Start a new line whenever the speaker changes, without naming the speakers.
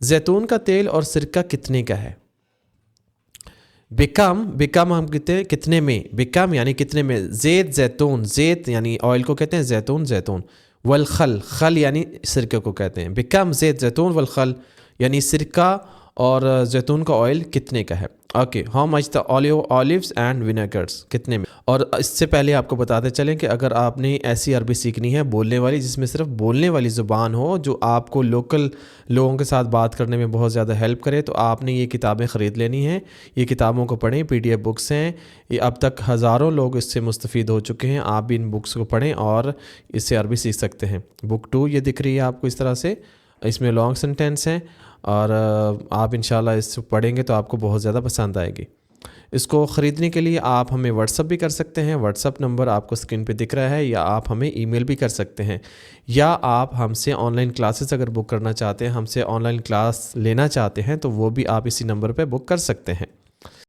जैतून का तेल और सिरका कितने का है? बिकम हम कहते हैं कितने में, बिकम यानी कितने में। ज़ैत जैतून, ज़ैत यानी ऑयल को कहते हैं, जैतून जैतून। वल खल, खल यानी सिरके को कहते हैं। बिकम ज़ैत जैतून वल खल यानी सिरका और जैतून का ऑयल कितने का है। Okay, how much the olives and vinegars, कितने में। और इससे पहले आपको बताते चलें कि अगर आपने ऐसी अरबी सीखनी है बोलने वाली, जिसमें सिर्फ बोलने वाली ज़ुबान हो, जो आपको लोकल लोगों के साथ बात करने में बहुत ज़्यादा हेल्प करे, तो आपने ये किताबें ख़रीद लेनी हैं। ये किताबों को पढ़ें, PDF बुक्स हैं, ये अब तक हज़ारों लोग इससे मुस्तफ़ीद हो चुके हैं। आप भी इन बुक्स को पढ़ें और इससे अरबी सीख सकते हैं। बुक 2 ये दिख रही है आपको इस तरह से, इसमें लॉन्ग सेंटेंस हैं और आप इंशाल्लाह इसको पढ़ेंगे तो आपको बहुत ज़्यादा पसंद आएगी। इसको ख़रीदने के लिए आप हमें व्हाट्सअप भी कर सकते हैं। व्हाट्सअप नंबर आपको स्क्रीन पे दिख रहा है, या आप हमें ईमेल भी कर सकते हैं, या आप हमसे ऑनलाइन क्लासेस अगर बुक करना चाहते हैं, हमसे ऑनलाइन क्लास लेना चाहते हैं, तो वो भी आप इसी नंबर पे बुक कर सकते हैं।